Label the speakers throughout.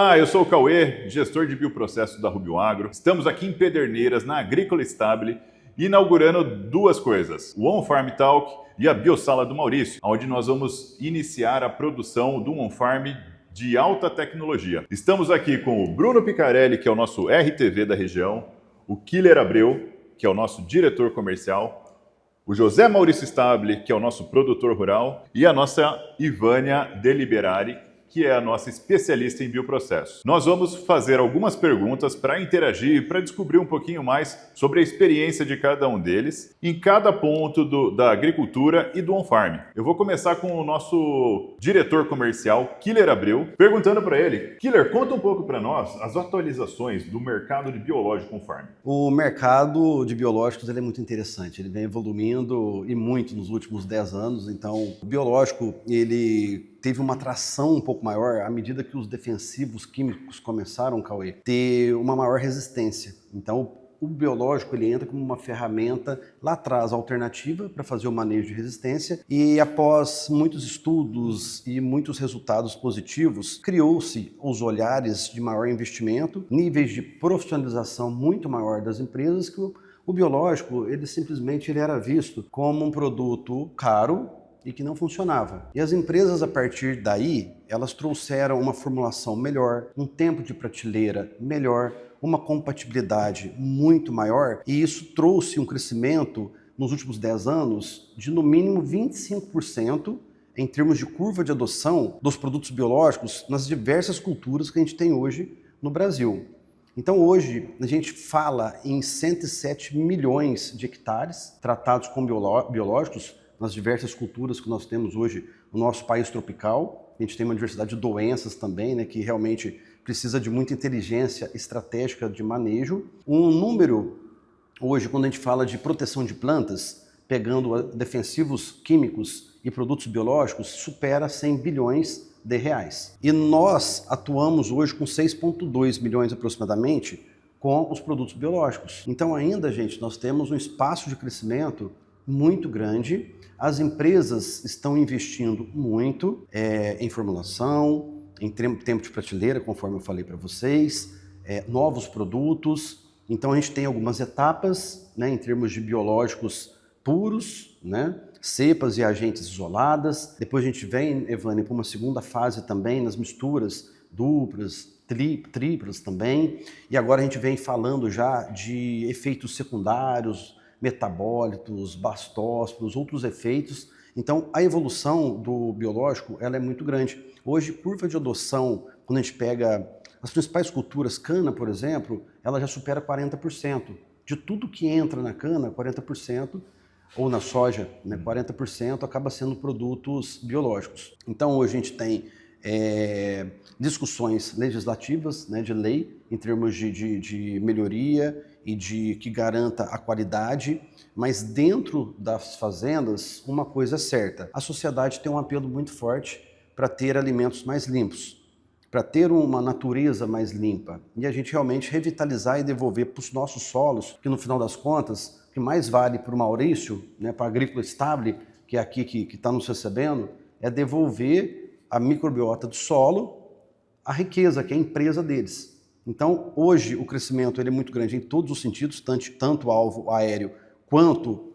Speaker 1: Olá, eu sou o Cauê, gestor de bioprocessos da Rubio Agro. Estamos aqui em Pederneiras, na Agrícola Stable, inaugurando duas coisas: o On Farm Talk e a Biosala do Maurício, onde nós vamos iniciar a produção do On Farm de alta tecnologia. Estamos aqui com o Bruno Picarelli, que é o nosso RTV da região, o Killer Abreu, que é o nosso diretor comercial, o José Maurício Stable, que é o nosso produtor rural, e a nossa Ivânia Deliberari, que é a nossa especialista em bioprocessos. Nós vamos fazer algumas perguntas para interagir, para descobrir um pouquinho mais sobre a experiência de cada um deles em cada ponto da agricultura e do on-farm. Eu vou começar com o nosso diretor comercial, Killer Abreu, perguntando para ele: Killer, conta um pouco para nós as atualizações do mercado de biológico on-farm.
Speaker 2: O mercado de biológicos ele é muito interessante, ele vem evoluindo e muito nos últimos 10 anos, então o biológico ele teve uma atração um pouco maior à medida que os defensivos químicos começaram, Cauê, ter uma maior resistência. Então, o biológico ele entra como uma ferramenta lá atrás alternativa para fazer o manejo de resistência e após muitos estudos e muitos resultados positivos, criou-se os olhares de maior investimento, níveis de profissionalização muito maior das empresas, que o biológico ele simplesmente ele era visto como um produto caro e que não funcionava. E as empresas, a partir daí, elas trouxeram uma formulação melhor, um tempo de prateleira melhor, uma compatibilidade muito maior, e isso trouxe um crescimento nos últimos 10 anos de no mínimo 25% em termos de curva de adoção dos produtos biológicos nas diversas culturas que a gente tem hoje no Brasil. Então hoje a gente fala em 107 milhões de hectares tratados com biológicos nas diversas culturas que nós temos hoje no nosso país tropical. A gente tem uma diversidade de doenças também, né, que realmente precisa de muita inteligência estratégica de manejo. Um número, hoje, quando a gente fala de proteção de plantas, pegando defensivos químicos e produtos biológicos, supera 100 bilhões de reais. E nós atuamos hoje com 6,2 milhões aproximadamente com os produtos biológicos. Então ainda, gente, nós temos um espaço de crescimento muito grande. As empresas estão investindo muito em formulação, em tempo de prateleira, conforme eu falei para vocês, novos produtos. Então a gente tem algumas etapas, né, em termos de biológicos puros, né, cepas e agentes isoladas. Depois a gente vem, Evânia, para uma segunda fase também nas misturas duplas, triplas também. E agora a gente vem falando já de efeitos secundários, metabólitos, bastósporos, outros efeitos. Então, a evolução do biológico ela é muito grande. Hoje, curva de adoção, quando a gente pega as principais culturas, cana, por exemplo, ela já supera 40%. De tudo que entra na cana, 40%, ou na soja, né, 40% acaba sendo produtos biológicos. Então, hoje a gente tem discussões legislativas, né, de lei, em termos de melhoria e de que garanta a qualidade, mas dentro das fazendas, uma coisa é certa: a sociedade tem um apelo muito forte para ter alimentos mais limpos, para ter uma natureza mais limpa, e a gente realmente revitalizar e devolver para os nossos solos, que no final das contas, o que mais vale para o Maurício, né, para a Agrícola Stable, que é aqui que está nos recebendo, é devolver a microbiota do solo, a riqueza, que é a empresa deles. Então, hoje, o crescimento ele é muito grande em todos os sentidos, tanto alvo aéreo quanto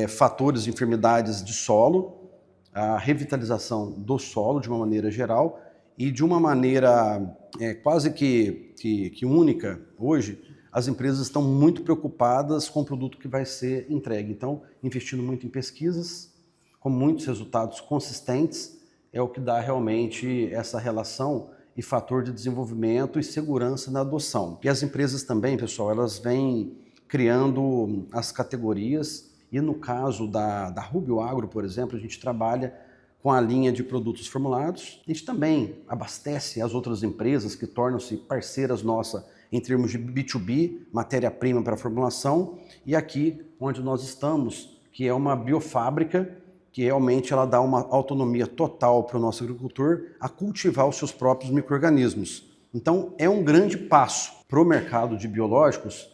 Speaker 2: fatores de enfermidades de solo, a revitalização do solo de uma maneira geral e de uma maneira quase que única. Hoje, as empresas estão muito preocupadas com o produto que vai ser entregue. Então, investindo muito em pesquisas, com muitos resultados consistentes, é o que dá realmente essa relação e fator de desenvolvimento e segurança na adoção. E as empresas também, pessoal, elas vêm criando as categorias, e no caso da Rubio Agro, por exemplo, a gente trabalha com a linha de produtos formulados. A gente também abastece as outras empresas que tornam-se parceiras nossas em termos de B2B, matéria-prima para formulação, e aqui onde nós estamos, que é uma biofábrica, que realmente ela dá uma autonomia total para o nosso agricultor a cultivar os seus próprios micro-organismos. Então, é um grande passo para o mercado de biológicos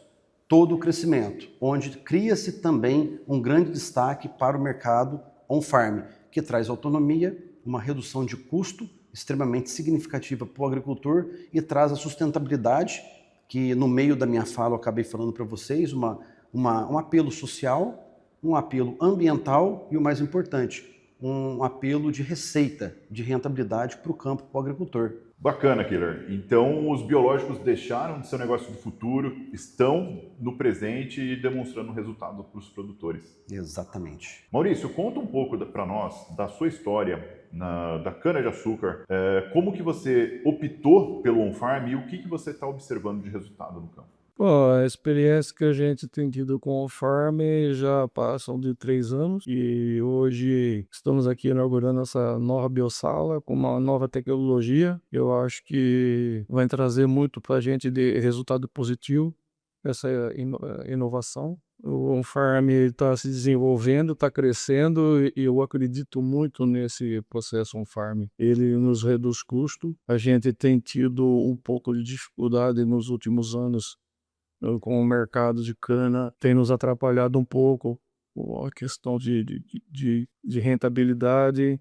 Speaker 2: todo o crescimento, onde cria-se também um grande destaque para o mercado on-farm, que traz autonomia, uma redução de custo extremamente significativa para o agricultor e traz a sustentabilidade, que no meio da minha fala eu acabei falando para vocês, um apelo social, um apelo ambiental e o mais importante, um apelo de receita, de rentabilidade para o campo, para o agricultor.
Speaker 1: Bacana, Killer. Então, os biológicos deixaram de ser um negócio do futuro, estão no presente e demonstrando resultado para os produtores.
Speaker 2: Exatamente.
Speaker 1: Maurício, conta um pouco para nós da sua história da cana-de-açúcar. Como que você optou pelo on-farm e o que você está observando de resultado no campo?
Speaker 3: Bom, a experiência que a gente tem tido com o farm já passam de 3 anos e hoje estamos aqui inaugurando essa nova biosala com uma nova tecnologia. Eu acho que vai trazer muito para a gente de resultado positivo, essa inovação. O on-farm está se desenvolvendo, está crescendo e eu acredito muito nesse processo on-farm. Ele nos reduz custo. A gente tem tido um pouco de dificuldade nos últimos anos com o mercado de cana, tem nos atrapalhado um pouco a questão de rentabilidade,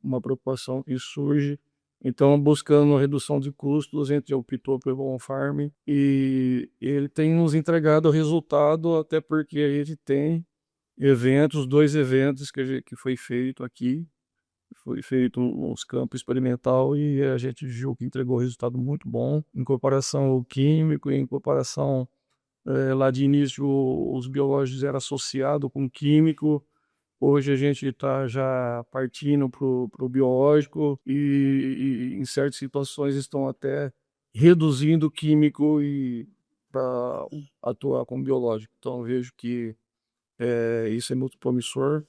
Speaker 3: uma preocupação que surge. Então, buscando a redução de custos, a gente optou pelo on-farm e ele tem nos entregado resultado, até porque a gente tem eventos, 2 eventos que foi feito aqui. Foi feito uns campos experimental e a gente viu que entregou resultado muito bom em comparação ao químico, em comparação lá de início os biológicos eram associados com químico, hoje a gente está já partindo para o biológico e em certas situações estão até reduzindo o químico e para atuar com biológico. Então eu vejo que isso é muito promissor.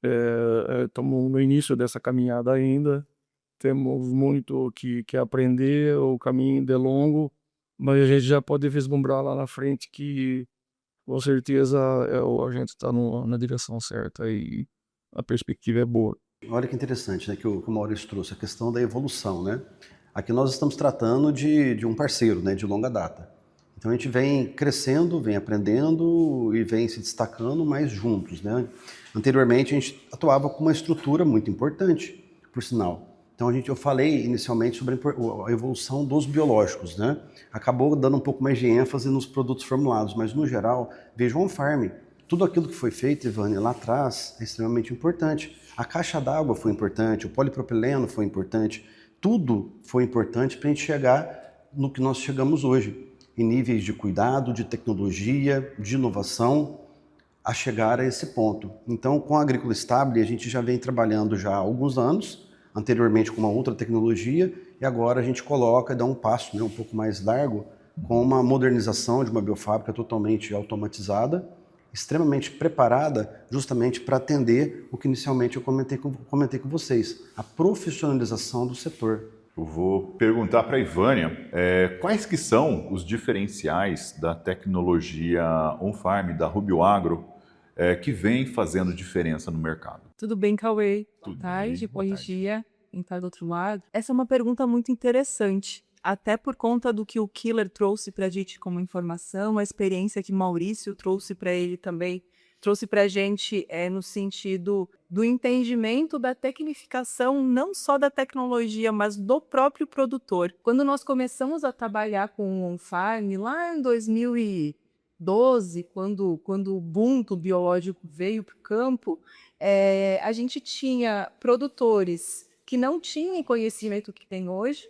Speaker 3: Estamos no início dessa caminhada ainda. Temos muito que aprender, o caminho ainda é longo, mas a gente já pode vislumbrar lá na frente que, com certeza, a gente está na direção certa e a perspectiva é boa.
Speaker 2: Olha que interessante, né, que o Maurício trouxe, a questão da evolução, né? Aqui nós estamos tratando de um parceiro, né, de longa data. Então a gente vem crescendo, vem aprendendo e vem se destacando mais juntos, né? Anteriormente a gente atuava com uma estrutura muito importante, por sinal. Então eu falei inicialmente sobre a evolução dos biológicos, né? Acabou dando um pouco mais de ênfase nos produtos formulados, mas no geral, veja o on-farm. Tudo aquilo que foi feito, Ivane, lá atrás é extremamente importante. A caixa d'água foi importante, o polipropileno foi importante, tudo foi importante para a gente chegar no que nós chegamos hoje, em níveis de cuidado, de tecnologia, de inovação, a chegar a esse ponto. Então, com a Agrícola Stable, a gente já vem trabalhando já há alguns anos, anteriormente com uma outra tecnologia, e agora a gente coloca e dá um passo, né, um pouco mais largo, com uma modernização de uma biofábrica totalmente automatizada, extremamente preparada justamente para atender o que inicialmente eu comentei com vocês, a profissionalização do setor.
Speaker 1: Eu vou perguntar para a Ivânia quais que são os diferenciais da tecnologia on-farm, da Rubio Agro, que vem fazendo diferença no mercado.
Speaker 4: Tudo bem, Cauê?
Speaker 1: Tudo
Speaker 4: Boa tarde,
Speaker 1: bem, boa
Speaker 4: bom
Speaker 1: tarde.
Speaker 4: dia. Quem está do outro lado? Essa é uma pergunta muito interessante, até por conta do que o Killer trouxe para a gente como informação, a experiência que Maurício trouxe para ele também, trouxe para a gente no sentido do entendimento da tecnificação, não só da tecnologia, mas do próprio produtor. Quando nós começamos a trabalhar com o on-farm, lá em 2012, quando o boom do biológico veio para o campo, a gente tinha produtores que não tinham conhecimento que tem hoje,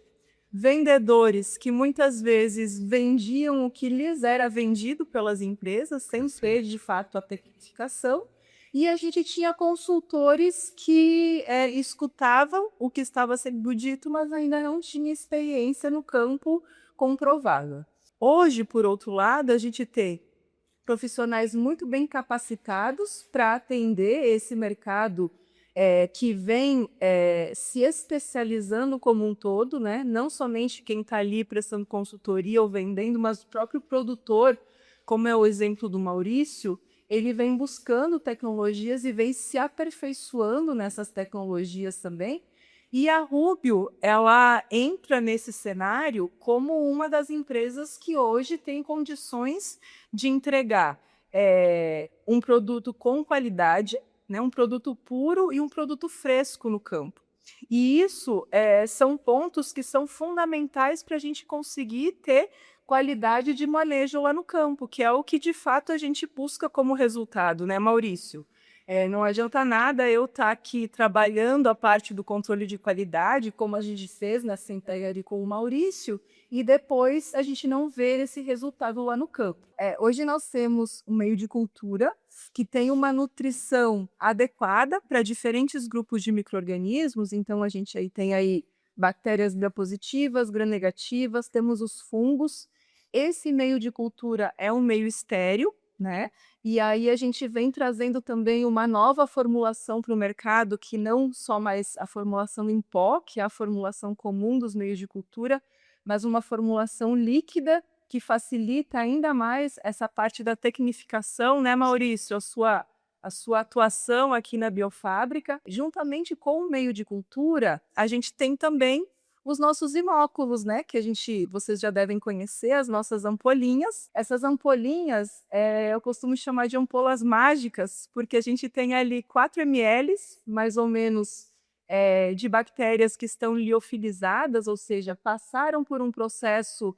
Speaker 4: vendedores que muitas vezes vendiam o que lhes era vendido pelas empresas, sem ser de fato a tecnificação, e a gente tinha consultores que escutavam o que estava sendo dito, mas ainda não tinha experiência no campo comprovada. Hoje, por outro lado, a gente tem profissionais muito bem capacitados para atender esse mercado que vem se especializando como um todo, né? Não somente quem está ali prestando consultoria ou vendendo, mas o próprio produtor, como é o exemplo do Maurício, ele vem buscando tecnologias e vem se aperfeiçoando nessas tecnologias também. E a Rubio, ela entra nesse cenário como uma das empresas que hoje tem condições de entregar um produto com qualidade, né, um produto puro e um produto fresco no campo. E isso são pontos que são fundamentais para a gente conseguir ter qualidade de manejo lá no campo, que é o que de fato a gente busca como resultado, né, Maurício? Não adianta nada eu estar aqui trabalhando a parte do controle de qualidade, como a gente fez na Centeia com o Maurício, e depois a gente não ver esse resultado lá no campo. Hoje nós temos um meio de cultura que tem uma nutrição adequada para diferentes grupos de micro-organismos, então a gente tem aí bactérias gram-positivas, gram-negativas, temos os fungos. Esse meio de cultura é um meio estéril, né? E aí a gente vem trazendo também uma nova formulação para o mercado, que não só mais a formulação em pó, que é a formulação comum dos meios de cultura, mas uma formulação líquida que facilita ainda mais essa parte da tecnificação, né, Maurício? A sua atuação aqui na biofábrica. Juntamente com o meio de cultura, a gente tem também os nossos inóculos, né? Que vocês já devem conhecer, as nossas ampolinhas. Essas ampolinhas, eu costumo chamar de ampolas mágicas, porque a gente tem ali 4 ml, mais ou menos, de bactérias que estão liofilizadas, ou seja, passaram por um processo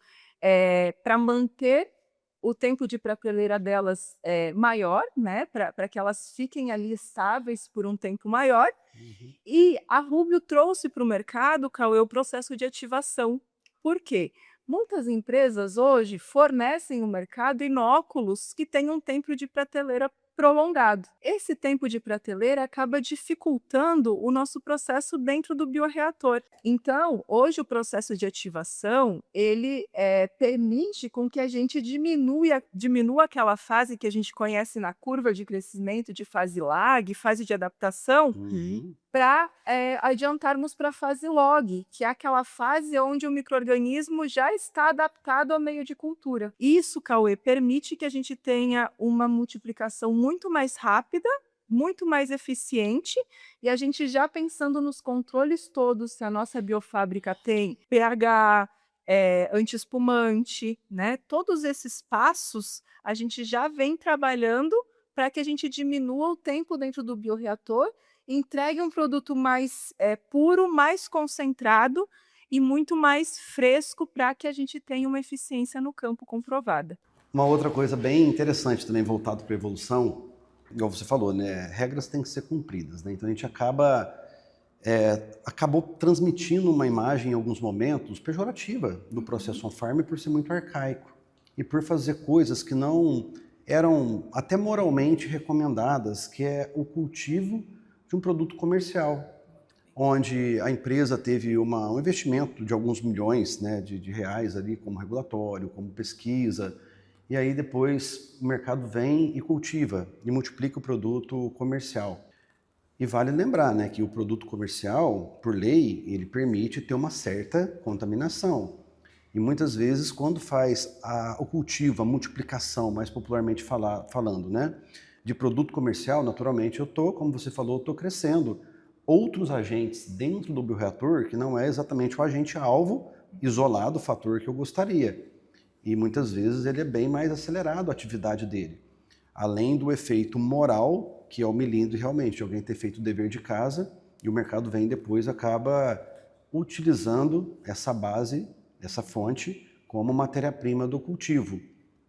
Speaker 4: para manter o tempo de prateleira delas maior, né? Para que elas fiquem ali estáveis por um tempo maior. E a Rubio trouxe para o mercado, Cauê, o processo de ativação. Por quê? Muitas empresas hoje fornecem no mercado inóculos que têm um tempo de prateleira prolongado. Esse tempo de prateleira acaba dificultando o nosso processo dentro do bioreator. Então, hoje o processo de ativação, ele permite com que a gente diminua aquela fase que a gente conhece na curva de crescimento, de fase lag, fase de adaptação, para adiantarmos para a fase log, que é aquela fase onde o micro-organismo já está adaptado ao meio de cultura. Isso, Cauê, permite que a gente tenha uma multiplicação muito mais rápida, muito mais eficiente, e a gente já pensando nos controles todos, se a nossa biofábrica tem pH, anti-espumante, né? Todos esses passos a gente já vem trabalhando para que a gente diminua o tempo dentro do bioreator, entregue um produto mais puro, mais concentrado e muito mais fresco para que a gente tenha uma eficiência no campo comprovada.
Speaker 2: Uma outra coisa bem interessante também voltado para a evolução, igual você falou, né? Regras têm que ser cumpridas, né? Então a gente acabou transmitindo uma imagem em alguns momentos pejorativa do processo on-farm por ser muito arcaico e por fazer coisas que não eram até moralmente recomendadas, que é o cultivo de um produto comercial, onde a empresa teve um investimento de alguns milhões, né, de reais ali como regulatório, como pesquisa, e aí depois o mercado vem e cultiva e multiplica o produto comercial. E vale lembrar, né, que o produto comercial, por lei, ele permite ter uma certa contaminação. E muitas vezes, quando faz o cultivo, a multiplicação, mais popularmente falando, né, de produto comercial, naturalmente como você falou, eu estou crescendo outros agentes dentro do bioreator que não é exatamente o agente-alvo isolado, o fator que eu gostaria. E muitas vezes ele é bem mais acelerado a atividade dele. Além do efeito moral, que é o melindre realmente, de alguém ter feito o dever de casa, e o mercado vem depois acaba utilizando essa base, essa fonte, como matéria-prima do cultivo.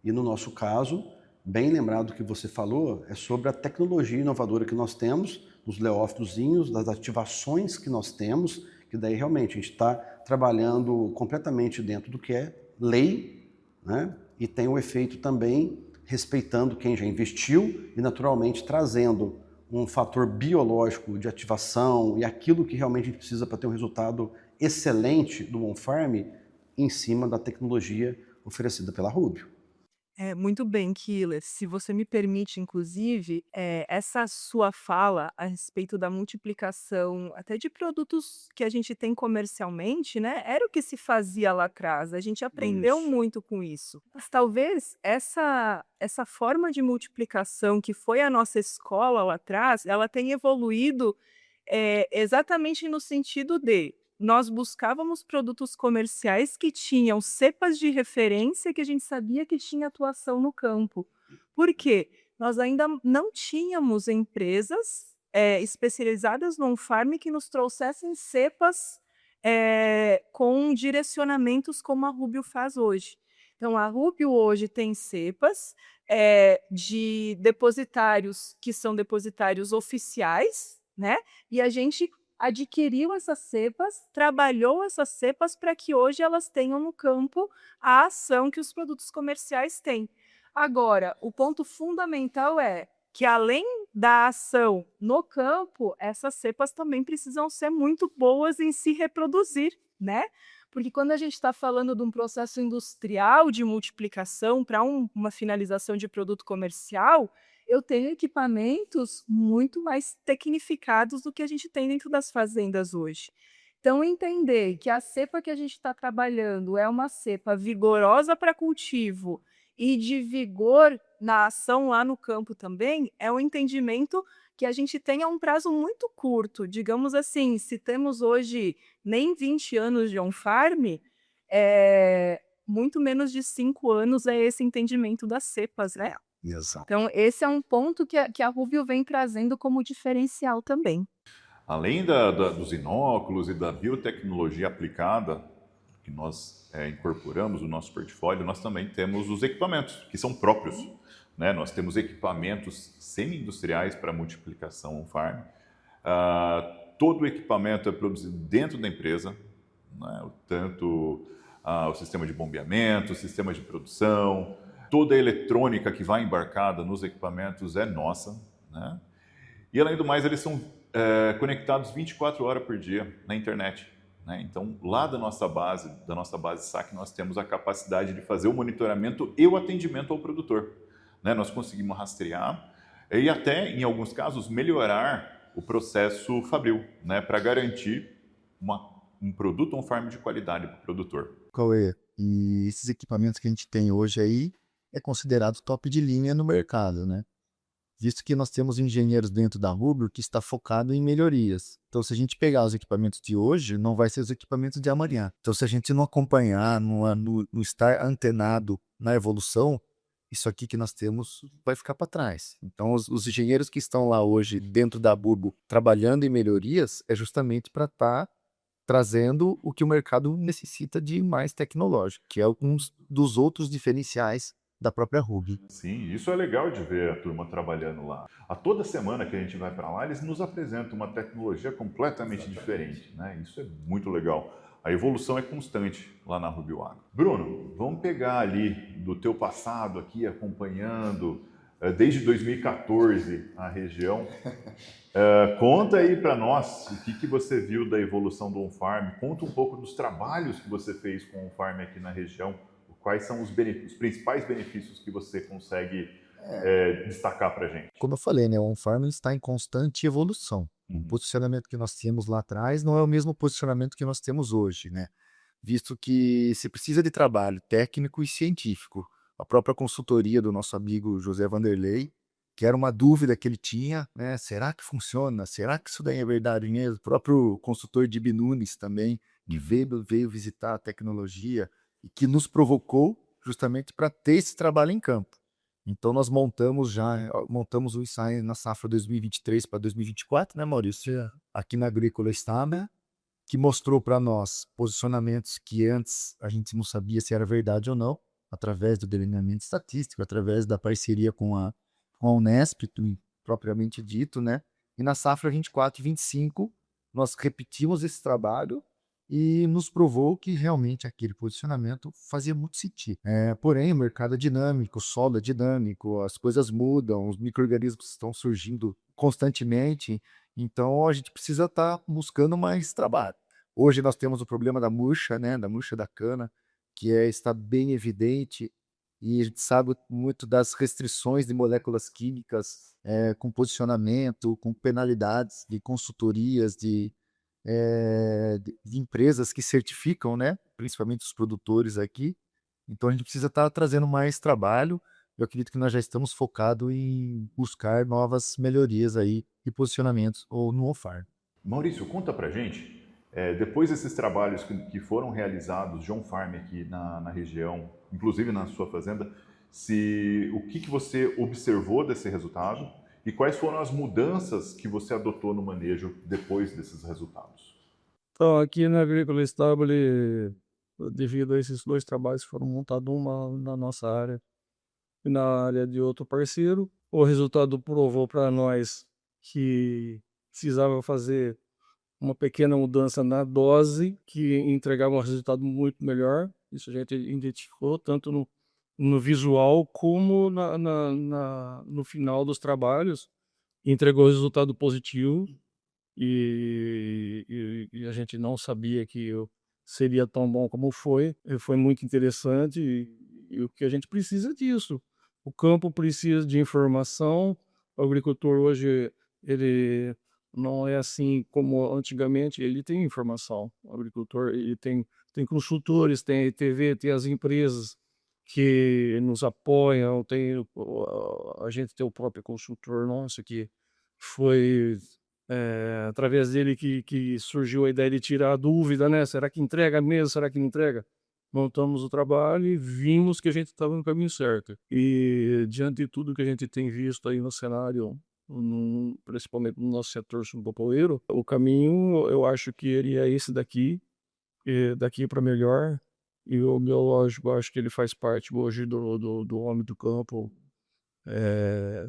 Speaker 2: E no nosso caso, bem lembrado que você falou, é sobre a tecnologia inovadora que nós temos, dos leófitozinhos, das ativações que nós temos, que daí realmente a gente está trabalhando completamente dentro do que é lei, né? E tem o efeito também respeitando quem já investiu e naturalmente trazendo um fator biológico de ativação e aquilo que realmente a gente precisa para ter um resultado excelente do on-farm em cima da tecnologia oferecida pela Rubio.
Speaker 4: Muito bem, Killer. Se você me permite, inclusive, essa sua fala a respeito da multiplicação até de produtos que a gente tem comercialmente, né? Era o que se fazia lá atrás. A gente aprendeu
Speaker 2: Isso.
Speaker 4: muito com isso. Mas talvez essa forma de multiplicação que foi a nossa escola lá atrás, ela tenha evoluído exatamente no sentido de nós buscávamos produtos comerciais que tinham cepas de referência que a gente sabia que tinha atuação no campo. Por quê? Nós ainda não tínhamos empresas especializadas no on-farm que nos trouxessem cepas com direcionamentos como a Rubio faz hoje. Então, a Rubio hoje tem cepas de depositários que são depositários oficiais, né? E a gente adquiriu essas cepas, trabalhou essas cepas para que hoje elas tenham no campo a ação que os produtos comerciais têm. Agora, o ponto fundamental é que, além da ação no campo, essas cepas também precisam ser muito boas em se reproduzir, né? Porque quando a gente está falando de um processo industrial de multiplicação para uma finalização de produto comercial, eu tenho equipamentos muito mais tecnificados do que a gente tem dentro das fazendas hoje. Então, entender que a cepa que a gente está trabalhando é uma cepa vigorosa para cultivo e de vigor na ação lá no campo também, é um entendimento que a gente tem a um prazo muito curto. Digamos assim, se temos hoje nem 20 anos de on-farm, muito menos de 5 anos é esse entendimento das cepas, né?
Speaker 2: Exato.
Speaker 4: Então, esse é um ponto que a Rubio vem trazendo como diferencial também.
Speaker 1: Além dos inóculos e da biotecnologia aplicada, que nós incorporamos no nosso portfólio, nós também temos os equipamentos, que são próprios. Né? Nós temos equipamentos semi-industriais para multiplicação on-farm. Todo o equipamento é produzido dentro da empresa, né? Tanto o sistema de bombeamento, o sistema de produção, toda a eletrônica que vai embarcada nos equipamentos é nossa. Né? E, além do mais, eles são conectados 24 horas por dia na internet. Né? Então, lá da nossa base SAC, nós temos a capacidade de fazer o monitoramento e o atendimento ao produtor. Né? Nós conseguimos rastrear e até, em alguns casos, melhorar o processo fabril, né? Para garantir um produto on-farm de qualidade para o produtor.
Speaker 5: Cauê, e esses equipamentos que a gente tem hoje aí é considerado top de linha no mercado, né? Visto que nós temos engenheiros dentro da Rubio que está focado em melhorias. Então, se a gente pegar os equipamentos de hoje, não vai ser os equipamentos de amanhã. Então, se a gente não acompanhar, não estar antenado na evolução, isso aqui que nós temos vai ficar para trás. Então, os engenheiros que estão lá hoje dentro da Rubio trabalhando em melhorias é justamente para estar trazendo o que o mercado necessita de mais tecnológico, que é um dos outros diferenciais da própria Rubio.
Speaker 1: Sim, isso é legal de ver a turma trabalhando lá. A toda semana que a gente vai para lá, eles nos apresentam uma tecnologia completamente diferente, né? Isso é muito legal. A evolução é constante lá na Rubio Agro. Bruno, vamos pegar ali do teu passado aqui, acompanhando desde 2014 a região. Conta aí para nós o que você viu da evolução do on-farm. Conta um pouco dos trabalhos que você fez com o on-farm aqui na região. Quais são os principais benefícios que você consegue destacar para a gente?
Speaker 5: Como eu falei, né, o on-farm está em constante evolução. O posicionamento que nós tínhamos lá atrás não é o mesmo posicionamento que nós temos hoje, né? Visto que se precisa de trabalho técnico e científico. A própria consultoria do nosso amigo José Vanderlei, que era uma dúvida que ele tinha, né? Será que funciona? Será que isso daí é verdade mesmo? O próprio consultor Dib Nunes também, que veio visitar a tecnologia e que nos provocou justamente para ter esse trabalho em campo. Então, nós montamos o ensaio na safra 2023 para 2024, né, Maurício? Aqui na Agrícola Estable, que mostrou para nós posicionamentos que antes a gente não sabia se era verdade ou não, através do delineamento estatístico, através da parceria com a Unesp, propriamente dito, né? E na safra 24 e 25, nós repetimos esse trabalho e nos provou que realmente aquele posicionamento fazia muito sentido. Porém, o mercado é dinâmico, o solo é dinâmico, as coisas mudam, os micro-organismos estão surgindo constantemente, então a gente precisa estar buscando mais trabalho. Hoje nós temos o problema da murcha, né, da murcha da cana, que está bem evidente, e a gente sabe muito das restrições de moléculas químicas com posicionamento, com penalidades de consultorias, de empresas que certificam, né, principalmente os produtores aqui. Então a gente precisa estar trazendo mais trabalho. Eu acredito que nós já estamos focados em buscar novas melhorias aí e posicionamentos ou no on-farm.
Speaker 1: Maurício, conta pra gente, depois desses trabalhos que foram realizados de on-farm aqui na região, inclusive na sua fazenda, o que você observou desse resultado E quais foram as mudanças que você adotou no manejo depois desses resultados?
Speaker 3: Então, aqui na Agrícola Stable, devido a esses 2 trabalhos que foram montados, uma na nossa área e na área de outro parceiro, o resultado provou para nós que precisava fazer uma pequena mudança na dose, que entregava um resultado muito melhor. Isso a gente identificou tanto no visual como no final dos trabalhos, entregou resultado positivo. E a gente não sabia que seria tão bom como foi. E foi muito interessante e o que a gente precisa é disso. O campo precisa de informação. O agricultor hoje, ele não é assim como antigamente, ele tem informação. O agricultor, ele tem consultores, tem a TV, tem as empresas que nos apoiam, a gente tem o próprio consultor nosso que foi através dele que surgiu a ideia de tirar a dúvida, né? Será que entrega mesmo? Será que não entrega? Montamos o trabalho e vimos que a gente estava no caminho certo. E diante de tudo que a gente tem visto aí no cenário, principalmente no nosso setor sucropoeiro, o caminho eu acho que ele é esse daqui, daqui para melhor. E o biológico, eu acho que ele faz parte hoje do homem do campo. É,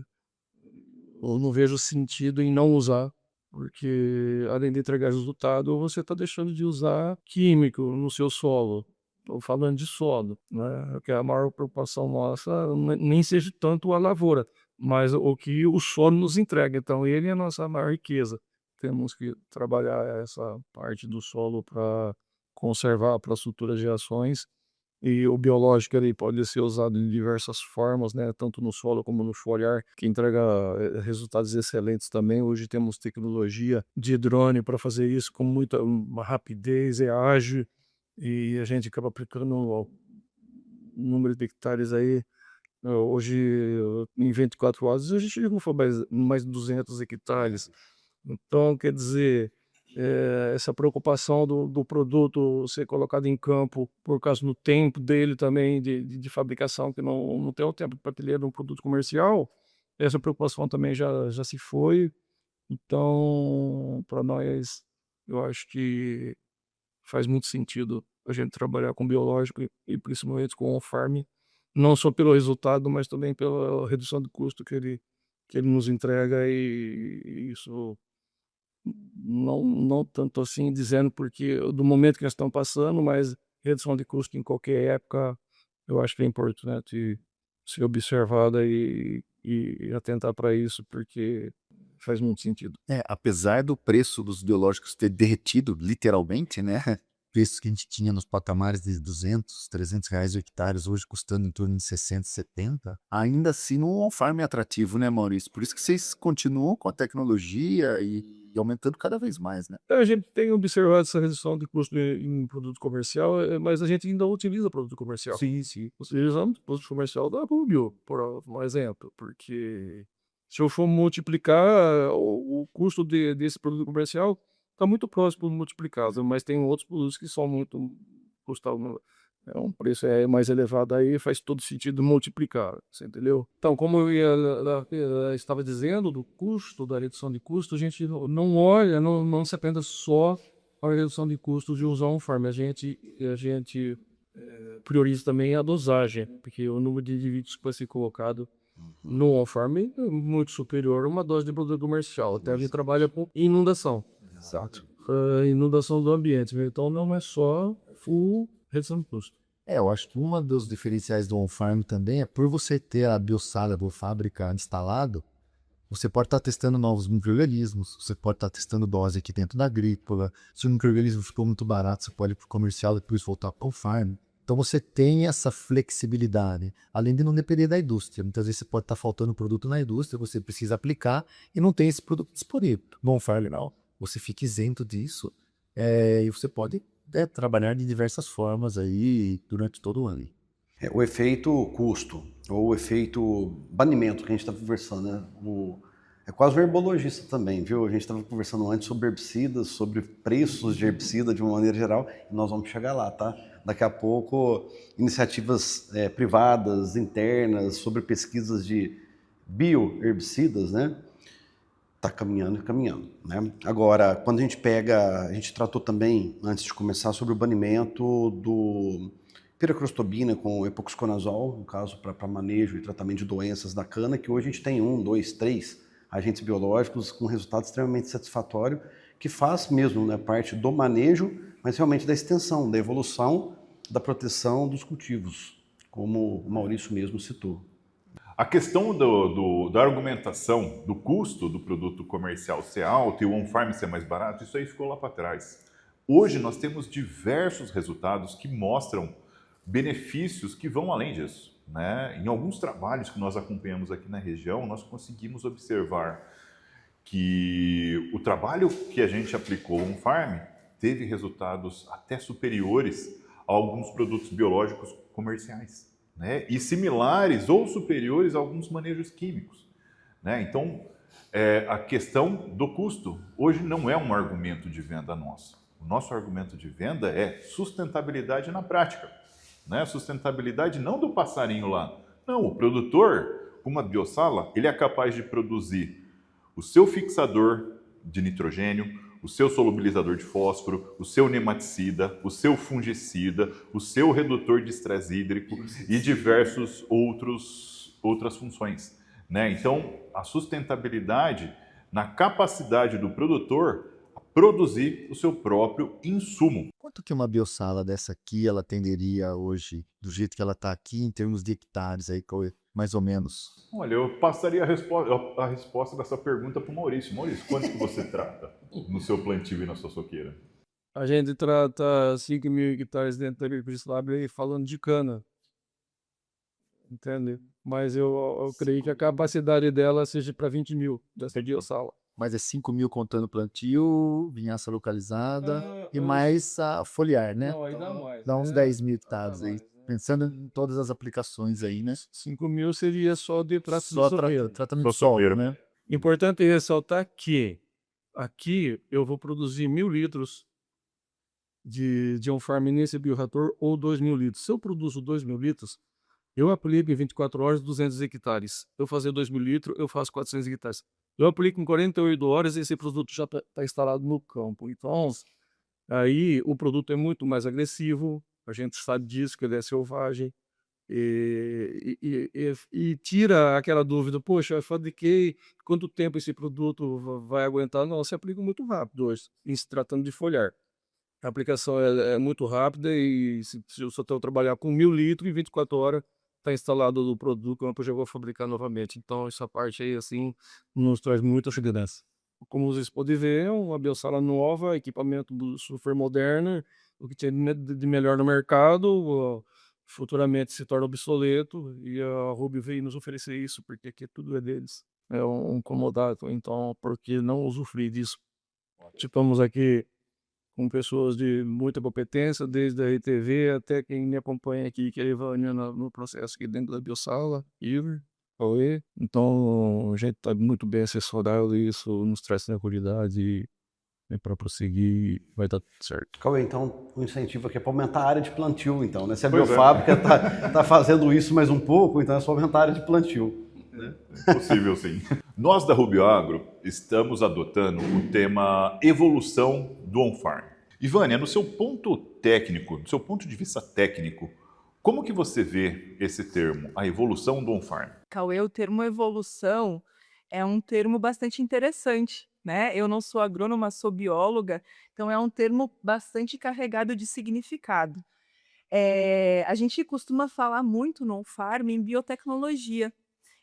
Speaker 3: eu não vejo sentido em não usar, porque além de entregar resultado, você está deixando de usar químico no seu solo. Estou falando de solo, né? Que a maior preocupação nossa nem seja tanto a lavoura, mas o que o solo nos entrega. Então, ele é a nossa maior riqueza. Temos que trabalhar essa parte do solo para conservar para as futuras gerações. E o biológico ele pode ser usado de diversas formas, né? Tanto no solo como no foliar, que entrega resultados excelentes também. Hoje temos tecnologia de drone para fazer isso com muita rapidez, é ágil, e a gente acaba aplicando o número de hectares aí. Hoje, em 24 horas, a gente chegou a mais de 200 hectares. Então, quer dizer, essa preocupação do produto ser colocado em campo por causa do tempo dele também de fabricação, que não tem o tempo de prateleira de um produto comercial, essa preocupação também já se foi. Então, para nós, eu acho que faz muito sentido a gente trabalhar com biológico e principalmente com on-farm, não só pelo resultado, mas também pela redução de custo que ele nos entrega e isso não tanto assim dizendo porque do momento que nós estamos passando, mas redução de custo em qualquer época, eu acho que é importante ser observada e atentar para isso, porque faz muito sentido.
Speaker 5: Apesar do preço dos biológicos ter derretido, literalmente, né? Preços que a gente tinha nos patamares de 200, 300 reais o hectare, hoje custando em torno de 60, 70, ainda assim não é um farm atrativo, né, Maurício? Por isso que vocês continuam com a tecnologia e aumentando cada vez mais, né?
Speaker 3: A gente tem observado essa redução de custo em produto comercial, mas a gente ainda utiliza produto comercial.
Speaker 5: Sim, sim.
Speaker 3: Utilizamos produto comercial da Rubio, por um exemplo, porque se eu for multiplicar o custo desse produto comercial, está muito próximo do multiplicado, mas tem outros produtos que são muito custam um preço mais elevado, aí faz todo sentido multiplicar, você entendeu? Então, como eu estava dizendo, do custo, da redução de custo, a gente não olha, não se aprenda só a redução de custos de usar um farm, a gente prioriza também a dosagem, porque o número de indivíduos que vai ser colocado no on-farm é muito superior a uma dose de produto comercial. Até a gente trabalha com inundação.
Speaker 5: Exato.
Speaker 3: Inundação do ambiente. Então não é só full redução de custo.
Speaker 5: Eu acho que um dos diferenciais do on-farm também é por você ter a biosala da fábrica instalado, você pode estar testando novos micro-organismos, você pode estar testando dose aqui dentro da agrícola. Se o micro-organismo ficou muito barato, você pode ir para o comercial e depois voltar para o farm. Então você tem essa flexibilidade, além de não depender da indústria. Muitas vezes você pode estar faltando produto na indústria, você precisa aplicar e não tem esse produto disponível. No on-farm não, você fica isento disso e você pode trabalhar de diversas formas aí durante todo o ano.
Speaker 2: O efeito custo, ou o efeito banimento que a gente está conversando, né? É quase um herbologista também, viu? A gente estava conversando antes sobre herbicidas, sobre preços de herbicida de uma maneira geral, e nós vamos chegar lá, tá? Daqui a pouco, iniciativas privadas, internas, sobre pesquisas de bioherbicidas, né? está caminhando e caminhando, né? Agora, quando a gente tratou também, antes de começar, sobre o banimento do piracrostobina com epoxiconazol, no caso para manejo e tratamento de doenças da cana, que hoje a gente tem 1, 2, 3 agentes biológicos com resultado extremamente satisfatório, que faz mesmo, né, parte do manejo, mas realmente da extensão, da evolução, da proteção dos cultivos, como o Maurício mesmo citou.
Speaker 1: A questão da argumentação do custo do produto comercial ser alto e o on-farm ser mais barato, isso aí ficou lá para trás. Hoje nós temos diversos resultados que mostram benefícios que vão além disso, né? Em alguns trabalhos que nós acompanhamos aqui na região, nós conseguimos observar que o trabalho que a gente aplicou on-farm teve resultados até superiores a alguns produtos biológicos comerciais, né? E similares ou superiores a alguns manejos químicos, né? Então, a questão do custo hoje não é um argumento de venda nosso. O nosso argumento de venda é sustentabilidade na prática, né? Sustentabilidade não do passarinho lá. Não, o produtor, com uma biosala, ele é capaz de produzir o seu fixador de nitrogênio, o seu solubilizador de fósforo, o seu nematicida, o seu fungicida, o seu redutor de estresse hídrico e diversos outras funções, né? Então, a sustentabilidade na capacidade do produtor a produzir o seu próprio insumo.
Speaker 5: Quanto que uma biosala dessa aqui ela atenderia hoje, do jeito que ela está aqui, em termos de hectares, aí, mais ou menos?
Speaker 1: Olha, eu passaria a resposta dessa pergunta para o Maurício. Maurício, quanto que você trata no seu plantio e na sua soqueira?
Speaker 3: A gente trata 5 mil hectares dentro da agricultura falando de cana, entende? Mas eu creio que a capacidade dela seja para 20 mil dessa biosala.
Speaker 5: Mas é 5 mil contando plantio, vinhaça localizada e mais a foliar, né?
Speaker 3: Não, aí dá mais.
Speaker 5: Dá uns
Speaker 3: né?
Speaker 5: 10 mil hectares
Speaker 3: Dá
Speaker 5: aí,
Speaker 3: mais, né?
Speaker 5: pensando em todas as aplicações aí, né?
Speaker 3: 5 mil seria só de trato de
Speaker 5: Só
Speaker 3: soqueiro.
Speaker 5: tratamento de solo, né?
Speaker 3: Importante ressaltar que aqui eu vou produzir 1.000 litros de on-farm nesse bioreator ou 2.000 litros. Se eu produzo 2.000 litros, eu aplico em 24 horas 200 hectares. Eu fazer 2.000 litros, eu faço 400 hectares. Eu aplico em 48 horas e esse produto já está instalado no campo. Então, aí o produto é muito mais agressivo, a gente sabe disso, que ele é selvagem. E tira aquela dúvida, poxa, eu fabriquei, quanto tempo esse produto vai aguentar? Não, você aplica muito rápido hoje, em se tratando de foliar. A aplicação é muito rápida e se eu só estou trabalhar com 1.000 litros, em 24 horas está instalado o produto, eu já vou fabricar novamente. Então, essa parte aí, assim, nos traz muita segurança. Como vocês podem ver, é uma biosala nova, equipamento super moderno, o que tinha de melhor no mercado, futuramente se torna obsoleto, e a Rubio veio nos oferecer isso, porque aqui tudo é deles. É um comodato, então por que não usufruir disso? Estamos aqui com pessoas de muita competência, desde a RTV até quem me acompanha aqui, que é a Ivânia no processo aqui dentro da biosala, Iver, Cauê. Então, a gente está muito bem assessorado e isso nos traz tranquilidade e para prosseguir vai dar tudo certo.
Speaker 2: Cauê, então o incentivo aqui é para aumentar a área de plantio, então, né? Se a
Speaker 1: Pois é.
Speaker 2: biofábrica está fazendo isso mais um pouco, então é só aumentar a área de plantio.
Speaker 1: É possível, sim. Nós da Rubio Agro estamos adotando o tema evolução do on-farm. Ivânia, no seu ponto técnico, no seu ponto de vista técnico, como que você vê esse termo, a evolução do on-farm?
Speaker 4: Cauê, o termo evolução é um termo bastante interessante, né? Eu não sou agrônoma, sou bióloga, então é um termo bastante carregado de significado. A gente costuma falar muito no on-farm em biotecnologia.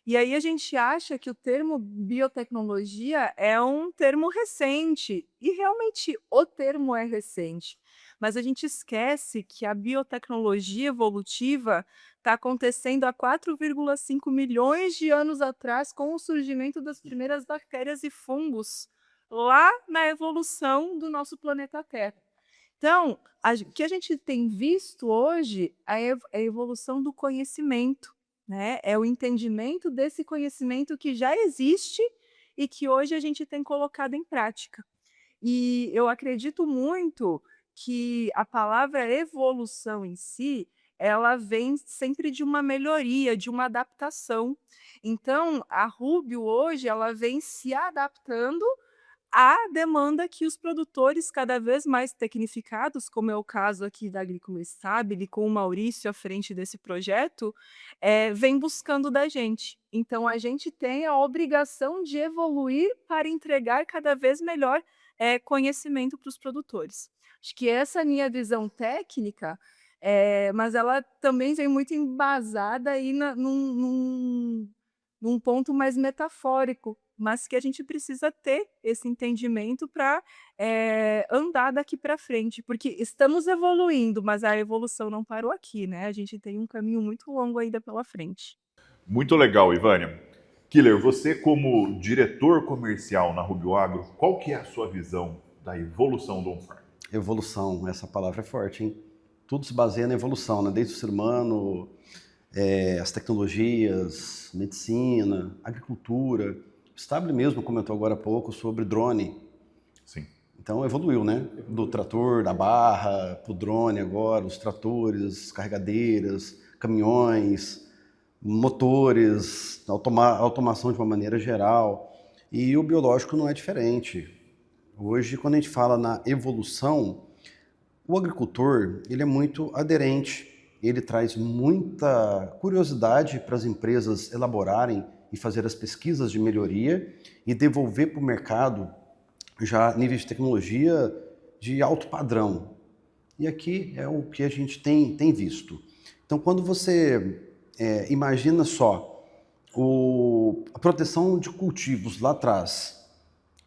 Speaker 4: E aí a gente acha que o termo biotecnologia é um termo recente, e realmente o termo é recente. Mas a gente esquece que a biotecnologia evolutiva está acontecendo há 4,5 milhões de anos atrás, com o surgimento das primeiras bactérias e fungos, lá na evolução do nosso planeta Terra. Então, o que a gente tem visto hoje é a evolução do conhecimento, né? É o entendimento desse conhecimento que já existe e que hoje a gente tem colocado em prática. E eu acredito muito que a palavra evolução em si, ela vem sempre de uma melhoria, de uma adaptação. Então, a Rubio hoje, ela vem se adaptando à demanda que os produtores cada vez mais tecnificados, como é o caso aqui da Agrícola Stabile, com o Maurício à frente desse projeto, vem buscando da gente. Então, a gente tem a obrigação de evoluir para entregar cada vez melhor conhecimento para os produtores. Acho que essa é a minha visão técnica, mas ela também vem muito embasada aí num ponto mais metafórico, mas que a gente precisa ter esse entendimento para andar daqui para frente, porque estamos evoluindo, mas a evolução não parou aqui, né? A gente tem um caminho muito longo ainda pela frente.
Speaker 1: Muito legal, Ivânia. Killer, você como diretor comercial na Rubio Agro, qual que é a sua visão da evolução do on-farm?
Speaker 2: Evolução, essa palavra é forte, hein? Tudo se baseia na evolução, né? Desde o ser humano, as tecnologias, medicina, agricultura. O Stabile mesmo comentou agora há pouco sobre drone.
Speaker 1: Sim.
Speaker 2: Então evoluiu, né? Do trator, da barra, para o drone agora, os tratores, carregadeiras, caminhões, motores, automação de uma maneira geral. E o biológico não é diferente. Hoje, quando a gente fala na evolução, o agricultor ele é muito aderente, ele traz muita curiosidade para as empresas elaborarem e fazer as pesquisas de melhoria e devolver para o mercado já níveis de tecnologia de alto padrão. E aqui é o que a gente tem visto. Então, quando você imagina só a proteção de cultivos lá atrás,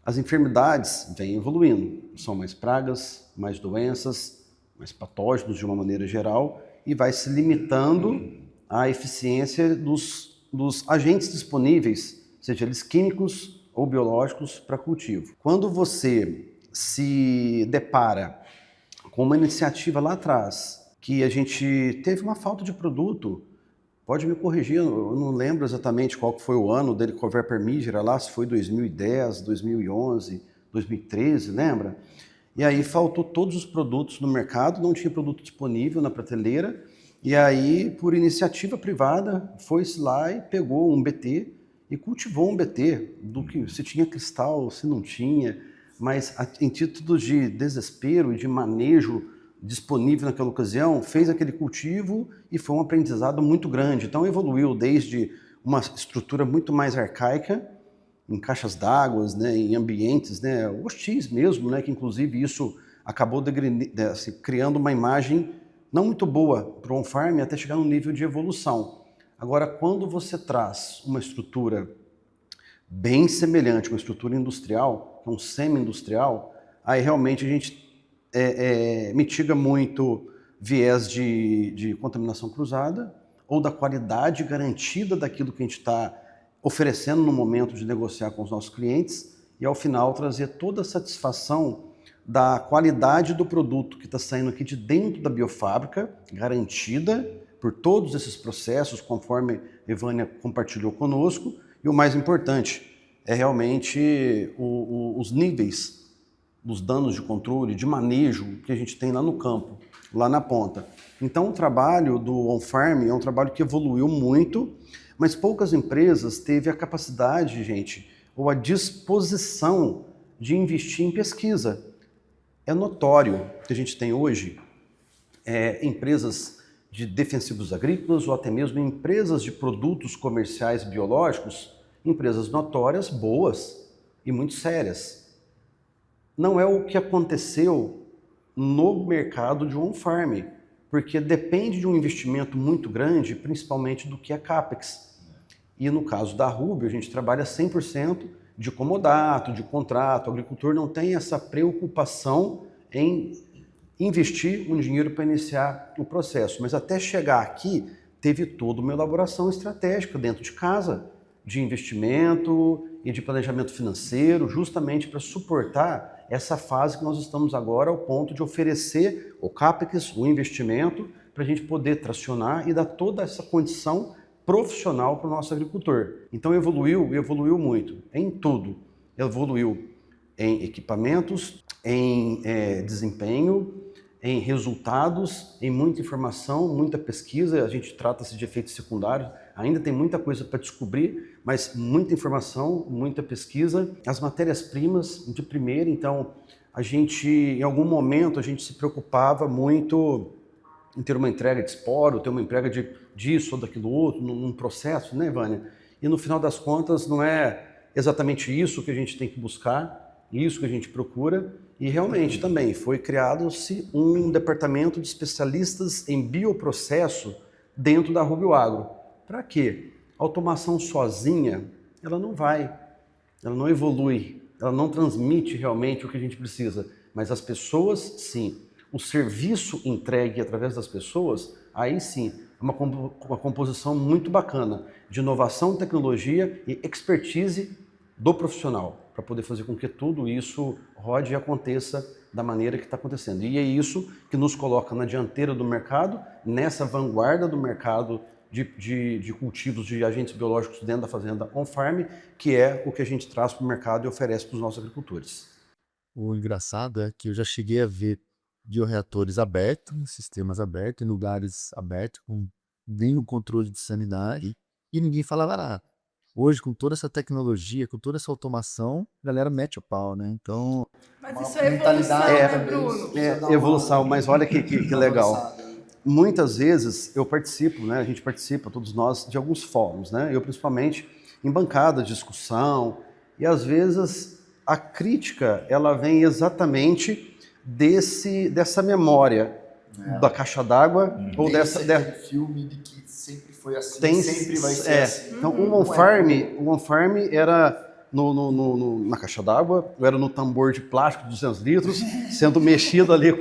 Speaker 2: as enfermidades vêm evoluindo, são mais pragas, mais doenças, mais patógenos de uma maneira geral, e vai se limitando à eficiência dos agentes disponíveis, seja eles químicos ou biológicos, para cultivo. Quando você se depara com uma iniciativa lá atrás, que a gente teve uma falta de produto, pode me corrigir, eu não lembro exatamente qual que foi o ano dele com a Verpermígera lá, se foi 2010, 2011, 2013, lembra? E aí faltou todos os produtos no mercado, não tinha produto disponível na prateleira, e aí, por iniciativa privada, foi-se lá e pegou um BT e cultivou um BT, do que se tinha cristal, se não tinha, mas em título de desespero e de manejo disponível naquela ocasião, fez aquele cultivo e foi um aprendizado muito grande. Então evoluiu desde uma estrutura muito mais arcaica, em caixas d'água, né, em ambientes, né, hostis mesmo, né, que inclusive isso acabou criando uma imagem não muito boa para o on-farm até chegar num nível de evolução. Agora, quando você traz uma estrutura bem semelhante, uma estrutura industrial, um semi-industrial, aí realmente a gente mitiga muito viés de contaminação cruzada ou da qualidade garantida daquilo que a gente está oferecendo no momento de negociar com os nossos clientes e, ao final, trazer toda a satisfação da qualidade do produto que está saindo aqui de dentro da biofábrica, garantida por todos esses processos, conforme a Ivânia compartilhou conosco, e o mais importante é realmente os níveis dos danos de controle, de manejo que a gente tem lá no campo, lá na ponta. Então o trabalho do on-farm é um trabalho que evoluiu muito, mas poucas empresas teve a capacidade, gente, ou a disposição de investir em pesquisa. É notório que a gente tem hoje empresas de defensivos agrícolas ou até mesmo empresas de produtos comerciais biológicos, empresas notórias, boas e muito sérias. Não é o que aconteceu no mercado de on-farm, porque depende de um investimento muito grande, principalmente do que é CAPEX. E no caso da Rubio, a gente trabalha 100% de comodato, de contrato. O agricultor não tem essa preocupação em investir um dinheiro para iniciar o processo. Mas até chegar aqui, teve toda uma elaboração estratégica dentro de casa, de investimento e de planejamento financeiro, justamente para suportar essa fase que nós estamos agora ao ponto de oferecer o CAPEX, o investimento, para a gente poder tracionar e dar toda essa condição profissional para o nosso agricultor. Então evoluiu muito, em tudo. Evoluiu em equipamentos, em desempenho, em resultados, em muita informação, muita pesquisa. A gente trata-se de efeitos secundários, ainda tem muita coisa para descobrir, mas muita informação, muita pesquisa. As matérias-primas de primeira, então a gente, em algum momento, a gente se preocupava muito em ter uma entrega de esporo, ter uma entrega disso ou daquilo outro, num processo, né, Vânia? E no final das contas não é exatamente isso que a gente tem que buscar, isso que a gente procura. E realmente também foi criado-se um departamento de especialistas em bioprocesso dentro da Rubio Agro. Para quê? A automação sozinha, ela não vai, ela não evolui, ela não transmite realmente o que a gente precisa, mas as pessoas, sim. O serviço entregue através das pessoas, aí sim, é uma composição muito bacana de inovação, tecnologia e expertise do profissional, para poder fazer com que tudo isso rode e aconteça da maneira que está acontecendo. E é isso que nos coloca na dianteira do mercado, nessa vanguarda do mercado de cultivos de agentes biológicos dentro da fazenda on-farm, que é o que a gente traz para o mercado e oferece para os nossos agricultores.
Speaker 5: O engraçado é que eu já cheguei a ver bioreatores abertos, sistemas abertos, em lugares abertos, com nenhum controle de sanidade, e ninguém falava nada. Hoje, com toda essa tecnologia, com toda essa automação, a galera mete o pau, né? Então,
Speaker 4: Mas isso é evolução, né, Bruno?
Speaker 2: É evolução, mas olha que legal. Muitas vezes eu participo, né? A gente participa, todos nós, de alguns fóruns, né? Eu principalmente em bancada de discussão, e às vezes a crítica ela vem exatamente dessa memória da caixa d'água ou dessa
Speaker 6: filme de que sempre foi assim, sempre vai ser assim.
Speaker 2: Então o on-farm era na caixa d'água, era no tambor de plástico de 200 litros, sendo mexido ali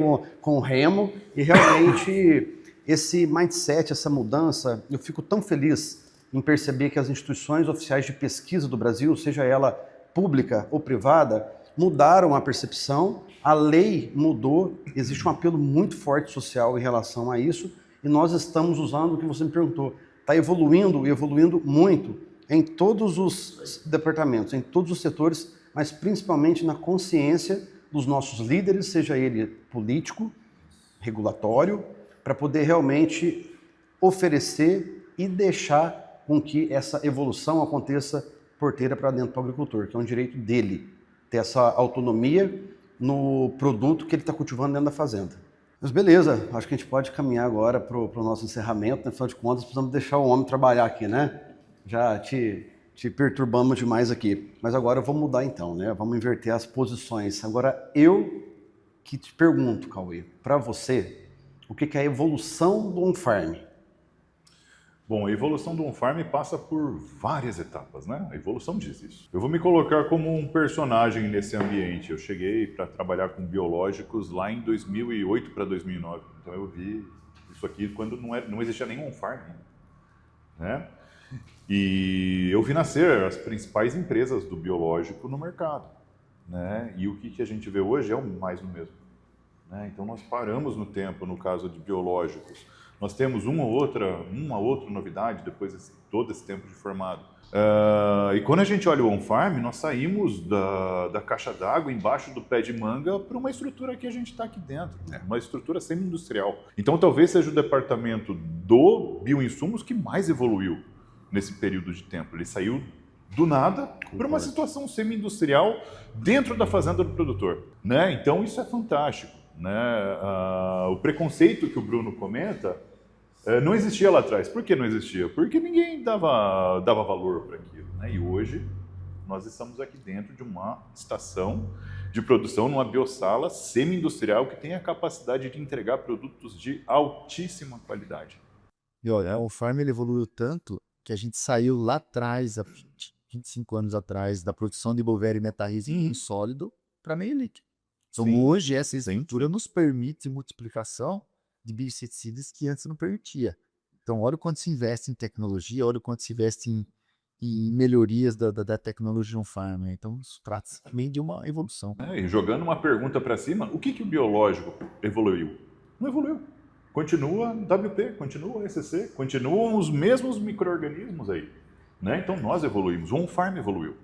Speaker 2: com remo, e realmente esse mindset, essa mudança, eu fico tão feliz em perceber que as instituições oficiais de pesquisa do Brasil, seja ela pública ou privada, mudaram a percepção, a lei mudou, existe um apelo muito forte social em relação a isso, e nós estamos usando o que você me perguntou, está evoluindo e evoluindo muito em todos os departamentos, em todos os setores, mas principalmente na consciência dos nossos líderes, seja ele político, regulatório, para poder realmente oferecer e deixar com que essa evolução aconteça porteira para dentro do agricultor, que é um direito dele, ter essa autonomia no produto que ele está cultivando dentro da fazenda. Mas beleza, acho que a gente pode caminhar agora para o nosso encerramento, né? Afinal de contas, precisamos deixar o homem trabalhar aqui, né? Já te perturbamos demais aqui. Mas agora eu vou mudar então, né? Vamos inverter as posições. Agora eu que te pergunto, Cauê, para você, o que é a evolução do on-farm?
Speaker 1: Bom, a evolução do on-farm passa por várias etapas, né? A evolução diz isso. Eu vou me colocar como um personagem nesse ambiente. Eu cheguei para trabalhar com biológicos lá em 2008 para 2009. Então eu vi isso aqui quando não existia nem on-farm, né? E eu vi nascer as principais empresas do biológico no mercado, né? E o que a gente vê hoje é mais do mesmo, né? Então nós paramos no tempo no caso de biológicos. Nós temos uma outra novidade depois de todo esse tempo de formado. E quando a gente olha o on-farm, nós saímos da caixa d'água embaixo do pé de manga para uma estrutura que a gente está aqui dentro, né? Uma estrutura semi-industrial. Então talvez seja o departamento do bioinsumos que mais evoluiu nesse período de tempo. Ele saiu do nada para uma situação semi-industrial dentro da fazenda do produtor, né? Então isso é fantástico, né? O preconceito que o Bruno comenta não existia lá atrás. Por que não existia? Porque ninguém dava valor para aquilo, né? E hoje nós estamos aqui dentro de uma estação de produção, numa biosala semi-industrial que tem a capacidade de entregar produtos de altíssima qualidade.
Speaker 5: E olha, o farm ele evoluiu tanto que a gente saiu lá atrás, há 25 anos atrás, da produção de Bovéria e Metarrise em sólido para meio líquido. Então, hoje, essa estrutura nos permite multiplicação de bioinseticidas que antes não permitia. Então, olha o quanto se investe em tecnologia, olha o quanto se investe em melhorias da tecnologia on-farm, né? Então, isso trata-se também de uma evolução.
Speaker 1: E jogando uma pergunta para cima, o que o biológico evoluiu? Não evoluiu. Continua WP, continua SCC, continuam os mesmos micro-organismos aí, né? Então, nós evoluímos, o on-farm evoluiu,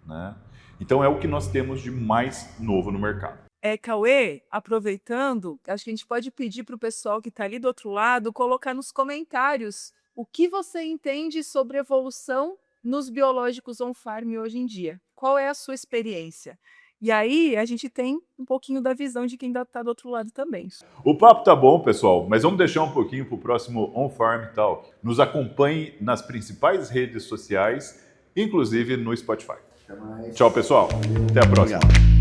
Speaker 1: né? Então, é o que nós temos de mais novo no mercado.
Speaker 4: Cauê, aproveitando, acho que a gente pode pedir para o pessoal que está ali do outro lado colocar nos comentários o que você entende sobre evolução nos biológicos on-farm hoje em dia. Qual é a sua experiência? E aí a gente tem um pouquinho da visão de quem ainda está do outro lado também.
Speaker 1: O papo tá bom, pessoal, mas vamos deixar um pouquinho para o próximo On Farm Talk. Nos acompanhe nas principais redes sociais, inclusive no Spotify.
Speaker 6: Até mais.
Speaker 1: Tchau, pessoal. Até a próxima.
Speaker 2: Obrigado.